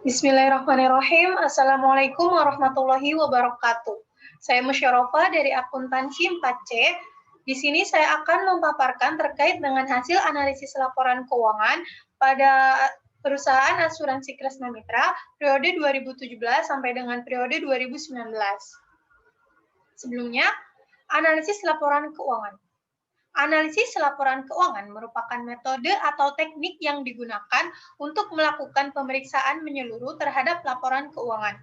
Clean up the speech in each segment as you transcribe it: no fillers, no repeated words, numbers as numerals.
Bismillahirrahmanirrahim. Assalamualaikum warahmatullahi wabarakatuh. Saya Musyarofa dari akuntansi 4C. Di sini saya akan memaparkan terkait dengan hasil analisis laporan keuangan pada perusahaan asuransi Kresna Mitra periode 2017 sampai dengan periode 2019. Sebelumnya, analisis laporan keuangan. Analisis laporan keuangan merupakan metode atau teknik yang digunakan untuk melakukan pemeriksaan menyeluruh terhadap laporan keuangan.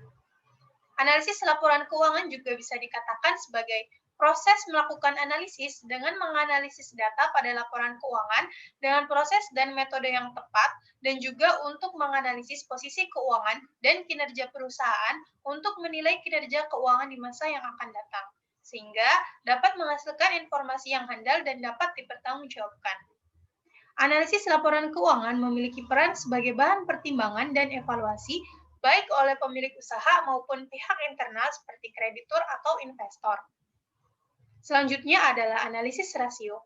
Analisis laporan keuangan juga bisa dikatakan sebagai proses melakukan analisis dengan menganalisis data pada laporan keuangan dengan proses dan metode yang tepat, dan juga untuk menganalisis posisi keuangan dan kinerja perusahaan untuk menilai kinerja keuangan di masa yang akan datang, sehingga dapat menghasilkan informasi yang handal dan dapat dipertanggungjawabkan. Analisis laporan keuangan memiliki peran sebagai bahan pertimbangan dan evaluasi baik oleh pemilik usaha maupun pihak internal seperti kreditur atau investor. Selanjutnya adalah analisis rasio.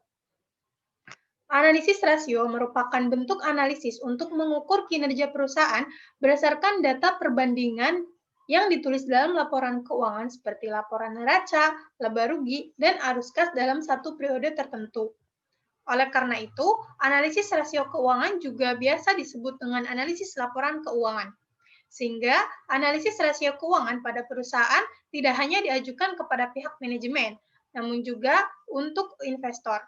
Analisis rasio merupakan bentuk analisis untuk mengukur kinerja perusahaan berdasarkan data perbandingan yang ditulis dalam laporan keuangan seperti laporan neraca, laba rugi, dan arus kas dalam satu periode tertentu. Oleh karena itu, analisis rasio keuangan juga biasa disebut dengan analisis laporan keuangan. Sehingga analisis rasio keuangan pada perusahaan tidak hanya diajukan kepada pihak manajemen, namun juga untuk investor.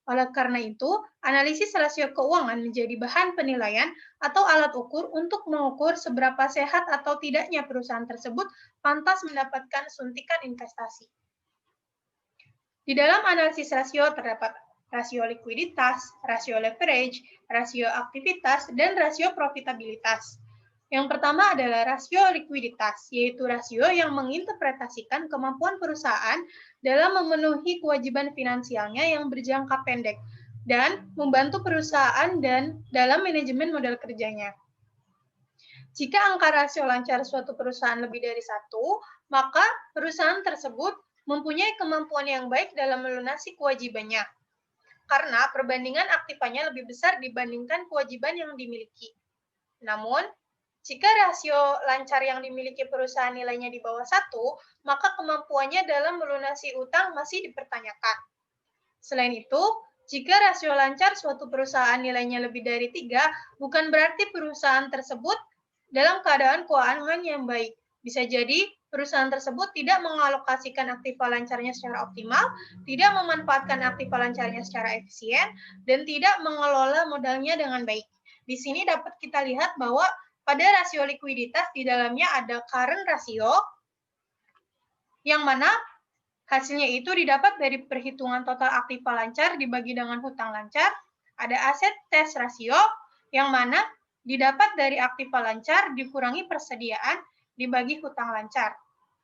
Oleh karena itu, analisis rasio keuangan menjadi bahan penilaian atau alat ukur untuk mengukur seberapa sehat atau tidaknya perusahaan tersebut pantas mendapatkan suntikan investasi. Di dalam analisis rasio terdapat rasio likuiditas, rasio leverage, rasio aktivitas, dan rasio profitabilitas. Yang pertama adalah rasio likuiditas, yaitu rasio yang menginterpretasikan kemampuan perusahaan dalam memenuhi kewajiban finansialnya yang berjangka pendek dan membantu perusahaan dan dalam manajemen modal kerjanya. Jika angka rasio lancar suatu perusahaan lebih dari 1, maka perusahaan tersebut mempunyai kemampuan yang baik dalam melunasi kewajibannya, karena perbandingan aktifanya lebih besar dibandingkan kewajiban yang dimiliki. Namun, jika rasio lancar yang dimiliki perusahaan nilainya di bawah 1, maka kemampuannya dalam melunasi utang masih dipertanyakan. Selain itu, jika rasio lancar suatu perusahaan nilainya lebih dari 3, bukan berarti perusahaan tersebut dalam keadaan keuangan yang baik. Bisa jadi perusahaan tersebut tidak mengalokasikan aktiva lancarnya secara optimal, tidak memanfaatkan aktiva lancarnya secara efisien, dan tidak mengelola modalnya dengan baik. Di sini dapat kita lihat bahwa pada rasio likuiditas di dalamnya ada current ratio, yang mana hasilnya itu didapat dari perhitungan total aktiva lancar dibagi dengan hutang lancar. Ada aset test ratio, yang mana didapat dari aktiva lancar dikurangi persediaan dibagi hutang lancar.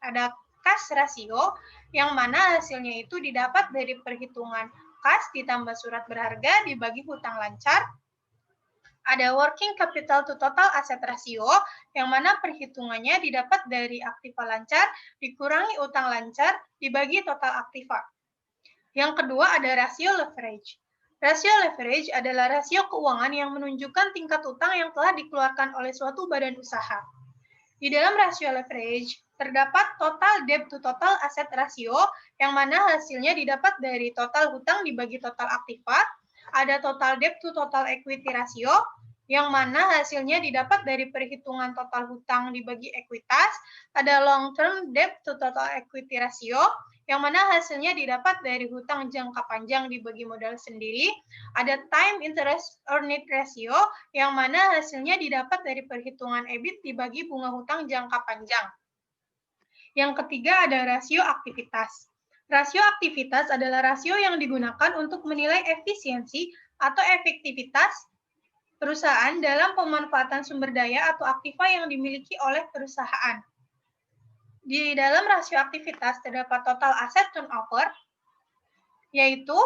Ada cash ratio, yang mana hasilnya itu didapat dari perhitungan kas ditambah surat berharga dibagi hutang lancar. Ada working capital to total asset ratio, yang mana perhitungannya didapat dari aktiva lancar dikurangi utang lancar dibagi total aktiva. Yang kedua ada rasio leverage. Rasio leverage adalah rasio keuangan yang menunjukkan tingkat utang yang telah dikeluarkan oleh suatu badan usaha. Di dalam rasio leverage, terdapat total debt to total asset ratio, yang mana hasilnya didapat dari total hutang dibagi total aktiva. Ada total debt to total equity ratio, yang mana hasilnya didapat dari perhitungan total hutang dibagi ekuitas. Ada long term debt to total equity ratio, yang mana hasilnya didapat dari hutang jangka panjang dibagi modal sendiri. Ada time interest earned ratio, yang mana hasilnya didapat dari perhitungan EBIT dibagi bunga hutang jangka panjang. Yang ketiga ada rasio aktivitas. Rasio aktivitas adalah rasio yang digunakan untuk menilai efisiensi atau efektivitas perusahaan dalam pemanfaatan sumber daya atau aktiva yang dimiliki oleh perusahaan. Di dalam rasio aktivitas terdapat total asset turnover, yaitu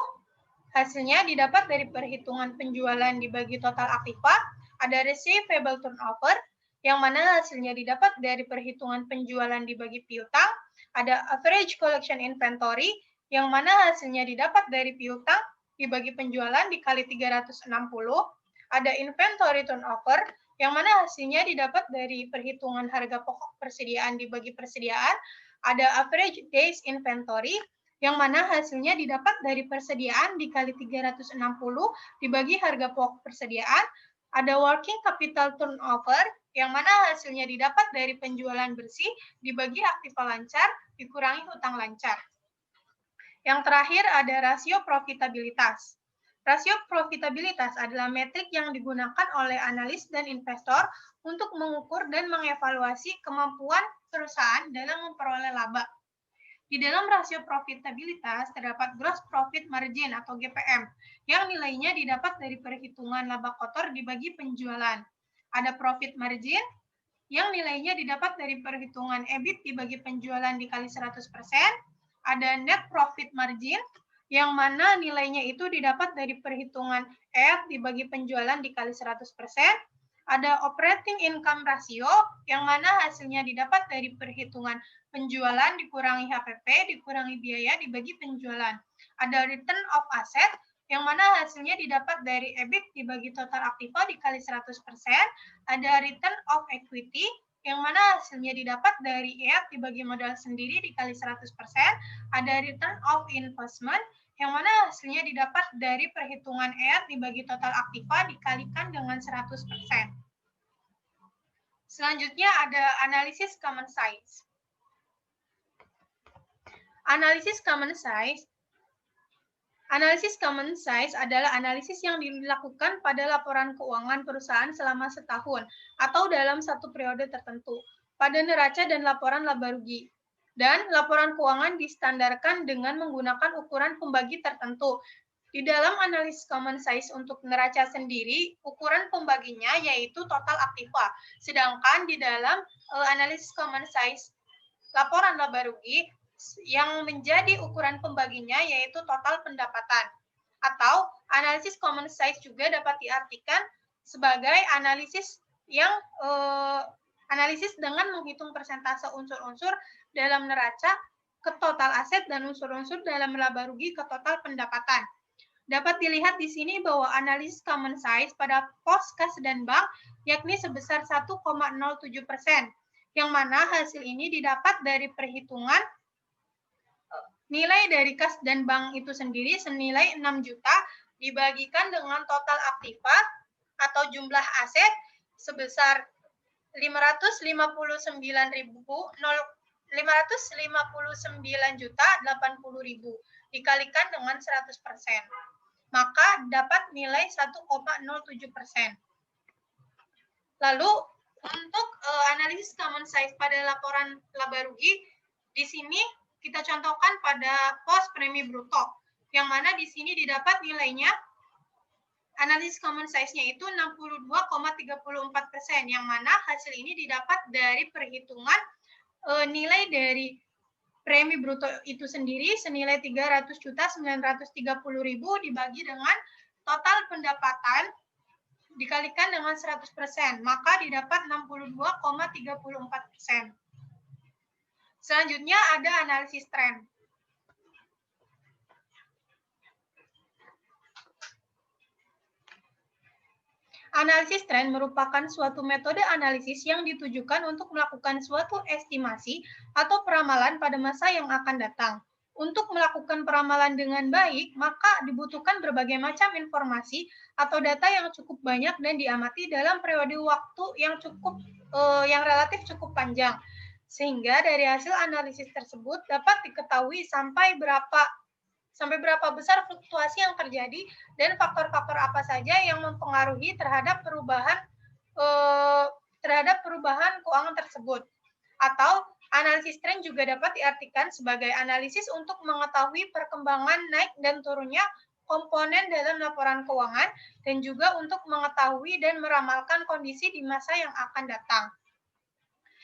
hasilnya didapat dari perhitungan penjualan dibagi total aktiva. Ada receivable turnover, yang mana hasilnya didapat dari perhitungan penjualan dibagi piutang. Ada average collection inventory, yang mana hasilnya didapat dari piutang dibagi penjualan dikali 360. Ada inventory turnover, yang mana hasilnya didapat dari perhitungan harga pokok persediaan dibagi persediaan. Ada average days inventory, yang mana hasilnya didapat dari persediaan dikali 360 dibagi harga pokok persediaan. Ada working capital turnover, yang mana hasilnya didapat dari penjualan bersih dibagi aktiva lancar dikurangi hutang lancar. Yang terakhir ada rasio profitabilitas. Rasio profitabilitas adalah metrik yang digunakan oleh analis dan investor untuk mengukur dan mengevaluasi kemampuan perusahaan dalam memperoleh laba. Di dalam rasio profitabilitas terdapat gross profit margin atau GPM, yang nilainya didapat dari perhitungan laba kotor dibagi penjualan. Ada profit margin, yang nilainya didapat dari perhitungan EBIT dibagi penjualan dikali 100%. Ada net profit margin, yang mana nilainya itu didapat dari perhitungan R dibagi penjualan dikali 100%. Ada operating income ratio, yang mana hasilnya didapat dari perhitungan penjualan dikurangi HPP dikurangi biaya dibagi penjualan. Ada return of asset, yang mana hasilnya didapat dari EBIT dibagi total aktiva dikali 100%. Ada return of equity, yang mana hasilnya didapat dari EAT dibagi modal sendiri dikali 100%. Ada return of investment, yang mana hasilnya didapat dari perhitungan EAT dibagi total aktiva dikalikan dengan 100%. Selanjutnya ada analisis common size. Analisis common size adalah analisis yang dilakukan pada laporan keuangan perusahaan selama setahun atau dalam satu periode tertentu pada neraca dan laporan laba rugi. Dan laporan keuangan distandarkan dengan menggunakan ukuran pembagi tertentu. Di dalam analisis common size untuk neraca sendiri, ukuran pembaginya yaitu total aktiva. Sedangkan di dalam analisis common size laporan laba rugi, yang menjadi ukuran pembaginya yaitu total pendapatan. Atau analisis common size juga dapat diartikan sebagai analisis yang analisis dengan menghitung persentase unsur-unsur dalam neraca ke total aset dan unsur-unsur dalam laba rugi ke total pendapatan. Dapat dilihat di sini bahwa analisis common size pada pos kas dan bank yakni sebesar 1,07%, yang mana hasil ini didapat dari perhitungan nilai dari kas dan bank itu sendiri senilai 6 juta dibagikan dengan total aktiva atau jumlah aset sebesar 559.080.000 dikalikan dengan 100%. Maka dapat nilai 1,07%. Lalu untuk analisis common size pada laporan laba rugi, di sini kita contohkan pada pos premi bruto, yang mana di sini didapat nilainya, analisis common size-nya itu 62,34%, yang mana hasil ini didapat dari perhitungan nilai dari premi bruto itu sendiri senilai 300.930.000 dibagi dengan total pendapatan dikalikan dengan 100%, maka didapat 62,34%. Selanjutnya ada analisis tren. Analisis tren merupakan suatu metode analisis yang ditujukan untuk melakukan suatu estimasi atau peramalan pada masa yang akan datang. Untuk melakukan peramalan dengan baik, maka dibutuhkan berbagai macam informasi atau data yang cukup banyak dan diamati dalam periode waktu yang relatif cukup panjang. Sehingga dari hasil analisis tersebut dapat diketahui sampai berapa besar fluktuasi yang terjadi dan faktor-faktor apa saja yang mempengaruhi terhadap perubahan keuangan tersebut. Atau analisis tren juga dapat diartikan sebagai analisis untuk mengetahui perkembangan naik dan turunnya komponen dalam laporan keuangan dan juga untuk mengetahui dan meramalkan kondisi di masa yang akan datang.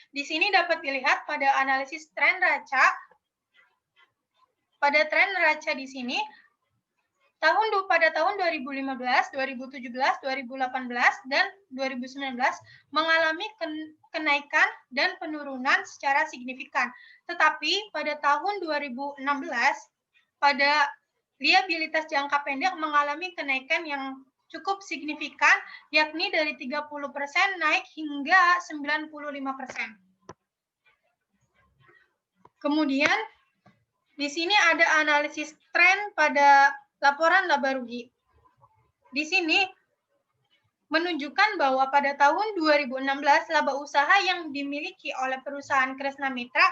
Di sini dapat dilihat pada analisis tren neraca. Pada tren neraca di sini, pada tahun 2015, 2017, 2018, dan 2019 mengalami kenaikan dan penurunan secara signifikan. Tetapi pada tahun 2016, pada liabilitas jangka pendek mengalami kenaikan yang cukup signifikan, yakni dari 30% naik hingga 95%. Kemudian, di sini ada analisis tren pada laporan laba rugi. Di sini menunjukkan bahwa pada tahun 2016, laba usaha yang dimiliki oleh perusahaan Kresna Mitra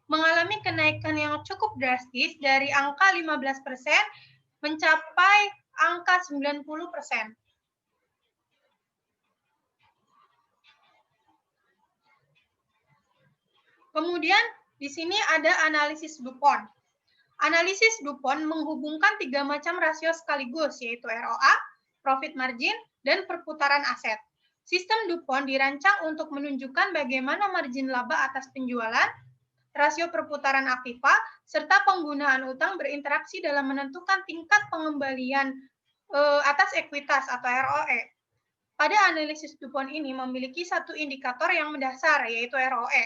mengalami kenaikan yang cukup drastis dari angka 15% mencapai angka 90%. Kemudian di sini ada analisis DuPont. Analisis DuPont menghubungkan 3 macam rasio sekaligus, yaitu ROA, profit margin, dan perputaran aset. Sistem DuPont dirancang untuk menunjukkan bagaimana margin laba atas penjualan, rasio perputaran aktiva, serta penggunaan utang berinteraksi dalam menentukan tingkat pengembalian atas ekuitas atau ROE. Pada analisis DuPont ini memiliki satu indikator yang mendasar, yaitu ROE.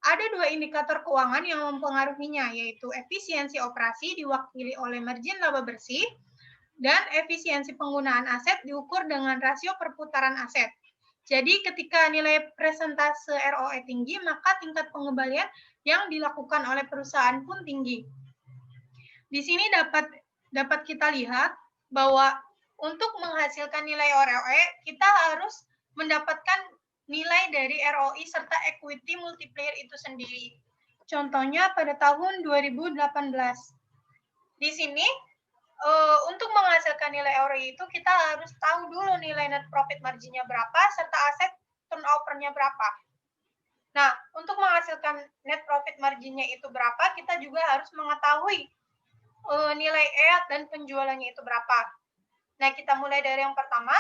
Ada 2 indikator keuangan yang mempengaruhinya, yaitu efisiensi operasi diwakili oleh margin laba bersih, dan efisiensi penggunaan aset diukur dengan rasio perputaran aset. Jadi ketika nilai persentase ROE tinggi, maka tingkat pengembalian yang dilakukan oleh perusahaan pun tinggi. Di sini dapat kita lihat bahwa untuk menghasilkan nilai ROE, kita harus mendapatkan nilai dari ROI serta equity multiplier itu sendiri. Contohnya pada tahun 2018. Di sini, untuk menghasilkan nilai ROI itu kita harus tahu dulu nilai net profit marginnya berapa, serta aset turnover-nya berapa. Nah, untuk menghasilkan net profit marginnya itu berapa, kita juga harus mengetahui nilai EAT dan penjualannya itu berapa. Nah, kita mulai dari yang pertama.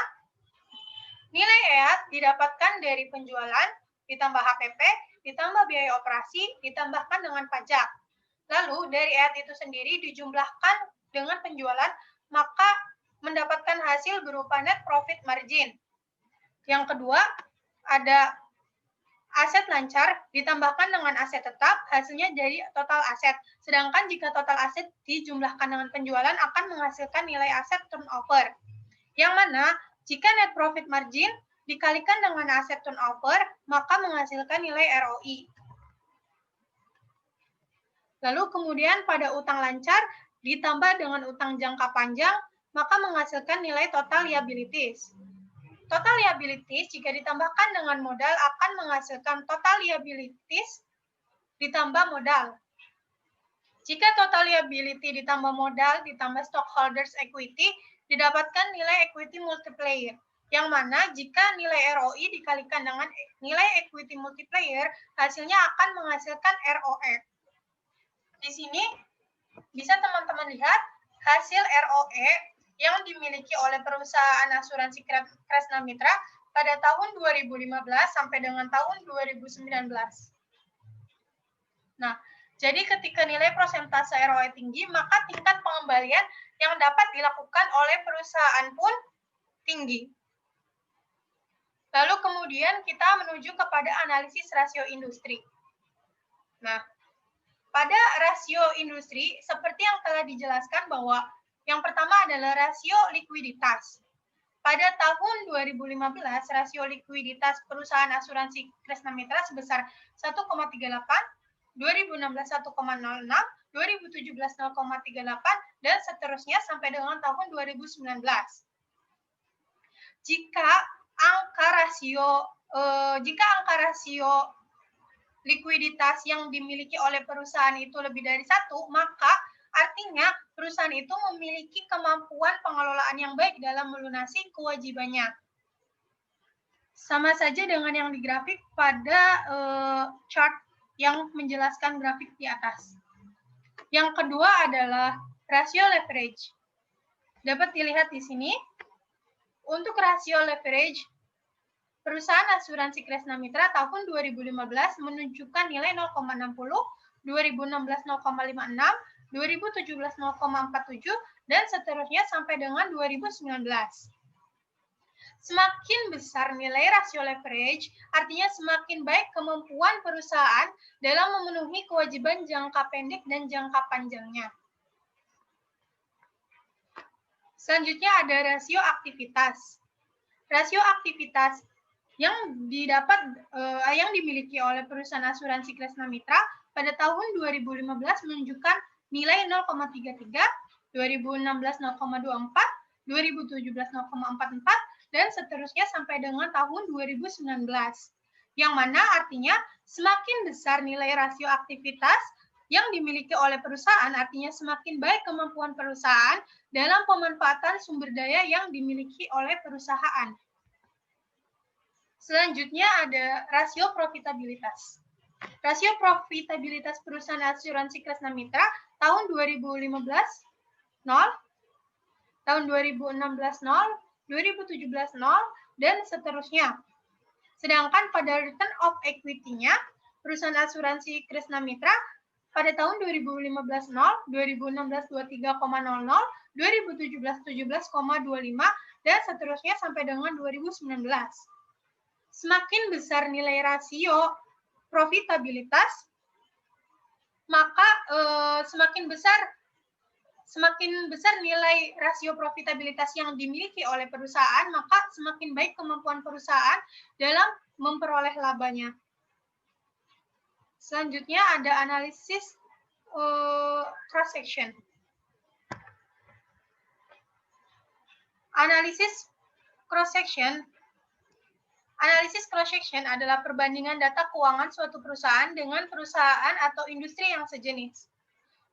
Nilai EAT didapatkan dari penjualan, ditambah HPP, ditambah biaya operasi, ditambahkan dengan pajak. Lalu, dari EAT itu sendiri dijumlahkan dengan penjualan, maka mendapatkan hasil berupa net profit margin. Yang kedua, ada aset lancar ditambahkan dengan aset tetap, hasilnya jadi total aset. Sedangkan jika total aset dijumlahkan dengan penjualan akan menghasilkan nilai aset turnover. Yang mana jika net profit margin dikalikan dengan aset turnover, maka menghasilkan nilai ROI. Lalu kemudian pada utang lancar ditambah dengan utang jangka panjang, maka menghasilkan nilai total liabilities. Total liabilities jika ditambahkan dengan modal akan menghasilkan total liabilities ditambah modal. Jika total liability ditambah modal ditambah stockholders equity, didapatkan nilai equity multiplier. Yang mana jika nilai ROI dikalikan dengan nilai equity multiplier, hasilnya akan menghasilkan ROE. Di sini bisa teman-teman lihat hasil ROE yang dimiliki oleh perusahaan asuransi Kresna Mitra pada tahun 2015 sampai dengan tahun 2019. Nah, jadi ketika nilai persentase ROE tinggi, maka tingkat pengembalian yang dapat dilakukan oleh perusahaan pun tinggi. Lalu kemudian kita menuju kepada analisis rasio industri. Nah, pada rasio industri, seperti yang telah dijelaskan bahwa yang pertama adalah rasio likuiditas. Pada tahun 2015, rasio likuiditas perusahaan asuransi Kresna Mitra sebesar 1,38, 2016 1,06, 2017 0,38, dan seterusnya sampai dengan tahun 2019. Jika angka rasio likuiditas yang dimiliki oleh perusahaan itu lebih dari 1, maka artinya perusahaan itu memiliki kemampuan pengelolaan yang baik dalam melunasi kewajibannya. Sama saja dengan yang di grafik pada chart yang menjelaskan grafik di atas. Yang kedua adalah rasio leverage. Dapat dilihat di sini. Untuk rasio leverage, perusahaan asuransi Kresna Mitra tahun 2015 menunjukkan nilai 0,60, 2016 0,56, 2017 0,47, dan seterusnya sampai dengan 2019. Semakin besar nilai rasio leverage, artinya semakin baik kemampuan perusahaan dalam memenuhi kewajiban jangka pendek dan jangka panjangnya. Selanjutnya ada rasio aktivitas. Rasio aktivitas yang dimiliki oleh perusahaan asuransi Kresna Mitra pada tahun 2015 menunjukkan nilai 0,33, 2016 0,24, 2017 0,44, dan seterusnya sampai dengan tahun 2019. Yang mana artinya semakin besar nilai rasio aktivitas yang dimiliki oleh perusahaan, artinya semakin baik kemampuan perusahaan dalam pemanfaatan sumber daya yang dimiliki oleh perusahaan. Selanjutnya ada rasio profitabilitas. Rasio profitabilitas perusahaan asuransi Kresna Mitra tahun 2015 0, tahun 2016 0, 2017 0, dan seterusnya. Sedangkan pada return of equity-nya, perusahaan asuransi Kresna Mitra pada tahun 2015 0, 2016 23,00, 2017 17,25, dan seterusnya sampai dengan 2019. Semakin besar nilai rasio profitabilitas, maka semakin besar nilai rasio profitabilitas yang dimiliki oleh perusahaan, maka semakin baik kemampuan perusahaan dalam memperoleh labanya. Selanjutnya ada analisis cross-section. Analisis cross-section adalah perbandingan data keuangan suatu perusahaan dengan perusahaan atau industri yang sejenis.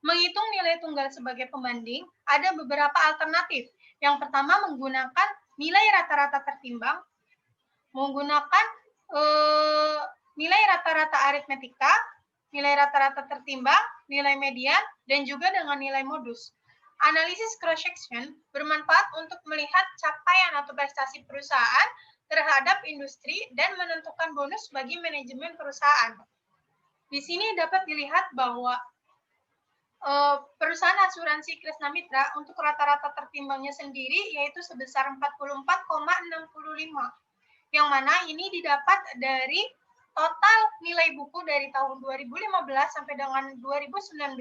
Menghitung nilai tunggal sebagai pembanding, ada beberapa alternatif. Yang pertama menggunakan nilai rata-rata tertimbang, menggunakan nilai rata-rata aritmetika, nilai rata-rata tertimbang, nilai median, dan juga dengan nilai modus. Analisis cross-section bermanfaat untuk melihat capaian atau prestasi perusahaan terhadap industri dan menentukan bonus bagi manajemen perusahaan. Di sini dapat dilihat bahwa perusahaan asuransi Kresna Mitra untuk rata-rata tertimbangnya sendiri yaitu sebesar 44,65. Yang mana ini didapat dari total nilai buku dari tahun 2015 sampai dengan 2019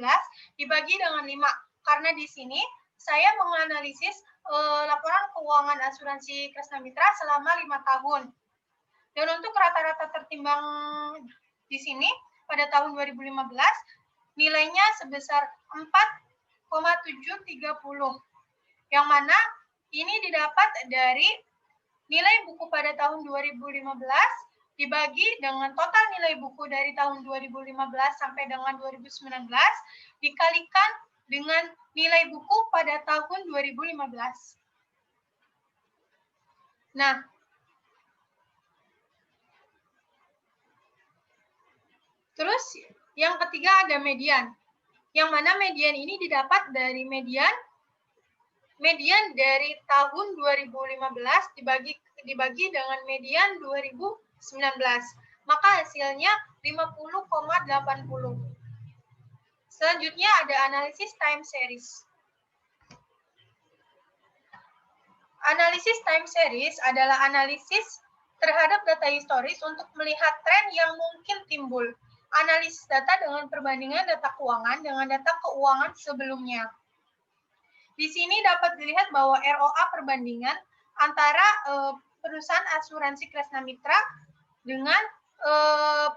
dibagi dengan 5. Karena di sini saya menganalisis laporan keuangan asuransi Kresna Mitra selama 5 tahun. Dan untuk rata-rata tertimbang di sini pada tahun 2015 nilainya sebesar 4,730. Yang mana ini didapat dari nilai buku pada tahun 2015 dibagi dengan total nilai buku dari tahun 2015 sampai dengan 2019 dikalikan dengan nilai buku pada tahun 2015. Nah, terus yang ketiga ada median. Yang mana median ini didapat dari median dari tahun 2015 dibagi dengan median 2019. Maka hasilnya 50,80. Selanjutnya ada analisis time series. Analisis time series adalah analisis terhadap data historis untuk melihat tren yang mungkin timbul. Analisis data dengan perbandingan data keuangan dengan data keuangan sebelumnya. Di sini dapat dilihat bahwa ROA perbandingan antara perusahaan asuransi Kresna Mitra dengan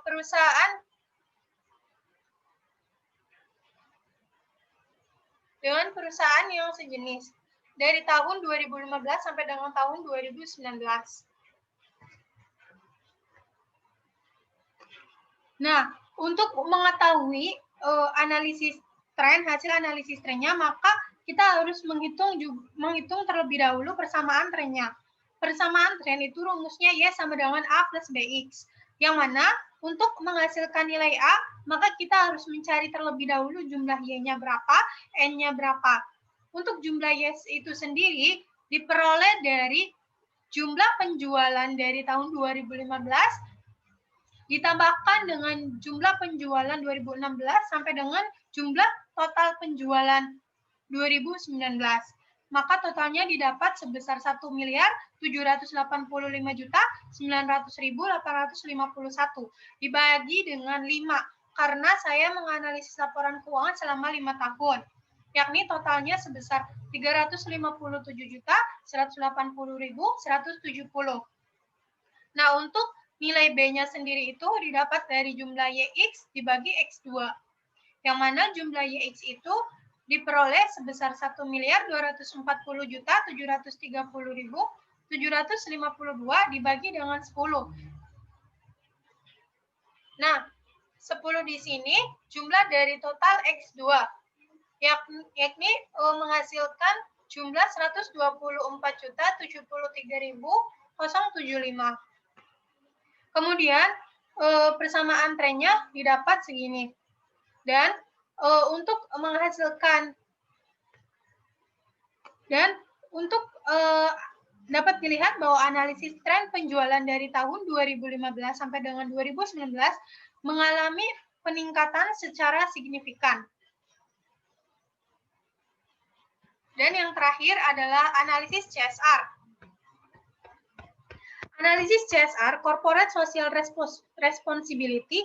perusahaan yang sejenis dari tahun 2015 sampai dengan tahun 2019. Nah, untuk mengetahui hasil analisis trennya, maka kita harus menghitung terlebih dahulu persamaan trennya. Persamaan tren itu rumusnya Y sama dengan A plus BX. Yang mana untuk menghasilkan nilai A, maka kita harus mencari terlebih dahulu jumlah Y-nya berapa, N-nya berapa. Untuk jumlah Y itu sendiri diperoleh dari jumlah penjualan dari tahun 2015 ditambahkan dengan jumlah penjualan 2016 sampai dengan jumlah total penjualan 2019. Maka totalnya didapat sebesar 1.785.900.851 dibagi dengan 5 karena saya menganalisis laporan keuangan selama 5 tahun. yakni totalnya sebesar 357.180.170. Nah, untuk nilai B-nya sendiri itu didapat dari jumlah YX dibagi X2, yang mana jumlah YX itu diperoleh sebesar 1.240.730.752 dibagi dengan 10. Nah, 10 di sini jumlah dari total X2, yakni menghasilkan jumlah 124.073.075. Kemudian persamaan trennya didapat segini. Dan untuk dapat dilihat bahwa analisis tren penjualan dari tahun 2015 sampai dengan 2019 mengalami peningkatan secara signifikan. Dan yang terakhir adalah analisis CSR. Analisis CSR, Corporate Social Responsibility,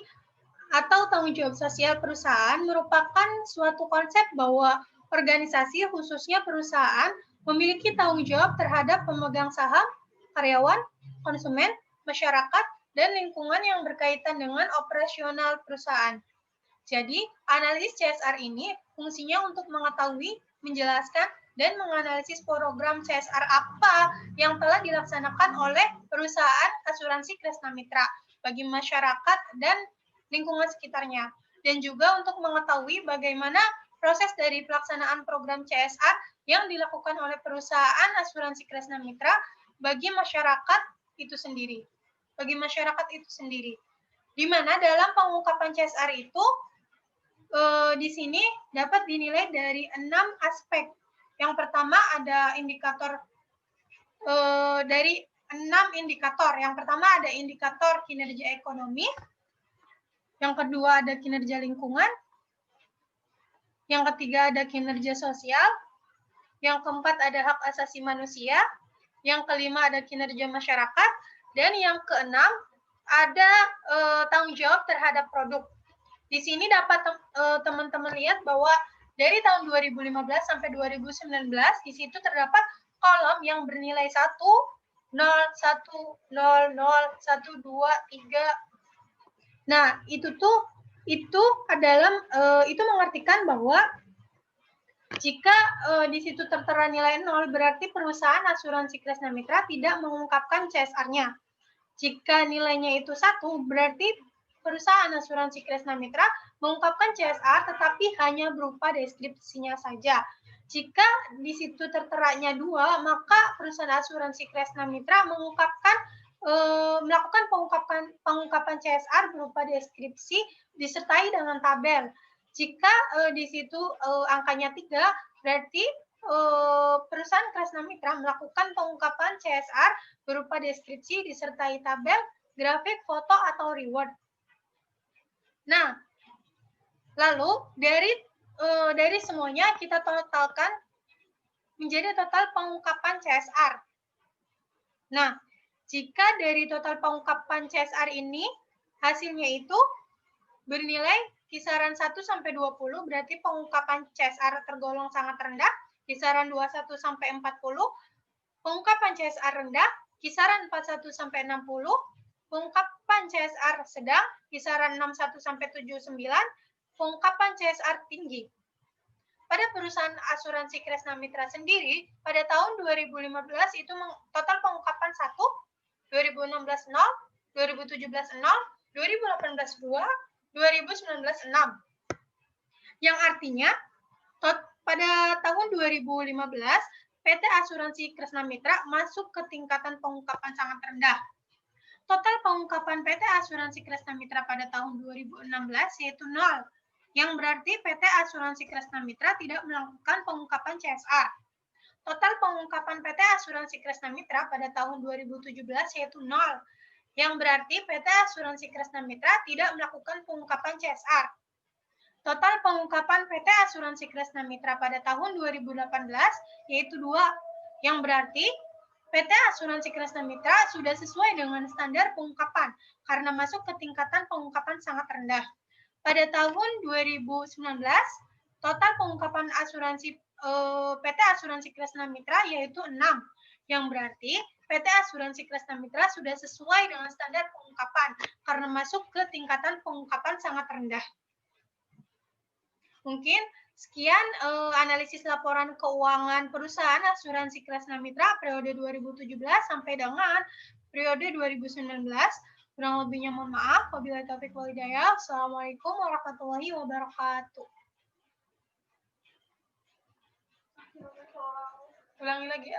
atau tanggung jawab sosial perusahaan, merupakan suatu konsep bahwa organisasi, khususnya perusahaan, memiliki tanggung jawab terhadap pemegang saham, karyawan, konsumen, masyarakat, dan lingkungan yang berkaitan dengan operasional perusahaan. Jadi, analisis CSR ini fungsinya untuk mengetahui, menjelaskan, dan menganalisis program CSR apa yang telah dilaksanakan oleh perusahaan asuransi Kresna Mitra bagi masyarakat dan lingkungan sekitarnya. Dan juga untuk mengetahui bagaimana proses dari pelaksanaan program CSR yang dilakukan oleh perusahaan asuransi Kresna Mitra bagi masyarakat itu sendiri. Di mana dalam pengungkapan CSR itu di sini dapat dinilai dari 6 aspek. Yang pertama ada indikator dari 6 indikator. Yang pertama ada indikator kinerja ekonomi. Yang kedua ada kinerja lingkungan. Yang ketiga ada kinerja sosial. Yang keempat ada hak asasi manusia. Yang kelima ada kinerja masyarakat. Dan yang keenam ada tanggung jawab terhadap produk. Di sini dapat teman-teman lihat bahwa dari tahun 2015 sampai 2019 di situ terdapat kolom yang bernilai 1, 0, 1, 0, 0, 1, 2, 3. Nah, itu adalah itu mengartikan bahwa jika di situ tertera nilai 0 berarti perusahaan asuransi Kresna Mitra tidak mengungkapkan CSR-nya. Jika nilainya itu 1 berarti perusahaan asuransi Kresna Mitra mengungkapkan CSR tetapi hanya berupa deskripsinya saja. Jika di situ terteranya 2, maka perusahaan asuransi Kresna Mitra melakukan pengungkapan CSR berupa deskripsi disertai dengan tabel. Jika di situ angkanya 3, berarti perusahaan Kresna Mitra melakukan pengungkapan CSR berupa deskripsi disertai tabel, grafik, foto, atau reward. Nah, lalu dari semuanya kita totalkan menjadi total pengungkapan CSR. Nah, jika dari total pengungkapan CSR ini hasilnya itu bernilai kisaran 1 sampai 20, berarti pengungkapan CSR tergolong sangat rendah, kisaran 21 sampai 40, pengungkapan CSR rendah, kisaran 41 sampai 60, pengungkapan CSR sedang, kisaran 61 sampai 79, pengungkapan CSR tinggi. Pada perusahaan asuransi Kresna Mitra sendiri, pada tahun 2015 itu total pengungkapan 1, 2016 0, 2017 0, 2018 2, 2019 6. Yang artinya, pada tahun 2015, PT Asuransi Kresna Mitra masuk ke tingkatan pengungkapan sangat rendah. Total pengungkapan PT Asuransi Kresna Mitra pada tahun 2016 yaitu 0, yang berarti PT Asuransi Kresna Mitra tidak melakukan pengungkapan CSR. Total pengungkapan PT Asuransi Kresna Mitra pada tahun 2017 yaitu 0, yang berarti PT Asuransi Kresna Mitra tidak melakukan pengungkapan CSR. Total pengungkapan PT Asuransi Kresna Mitra pada tahun 2018 yaitu 2, yang berarti PT Asuransi Kresna Mitra sudah sesuai dengan standar pengungkapan karena masuk ke tingkatan pengungkapan sangat rendah. Pada tahun 2019, Total pengungkapan asuransi PT Asuransi Kresna Mitra yaitu 6, yang berarti PT Asuransi Kresna Mitra sudah sesuai dengan standar pengungkapan karena masuk ke tingkatan pengungkapan sangat rendah. Mungkin sekian analisis laporan keuangan perusahaan Asuransi Kresna Mitra periode 2017 sampai dengan periode 2019. Kurang lebihnya mohon maaf. Wabillahi taufiq wal hidayah. Assalamualaikum warahmatullahi wabarakatuh. Ulangi lagi.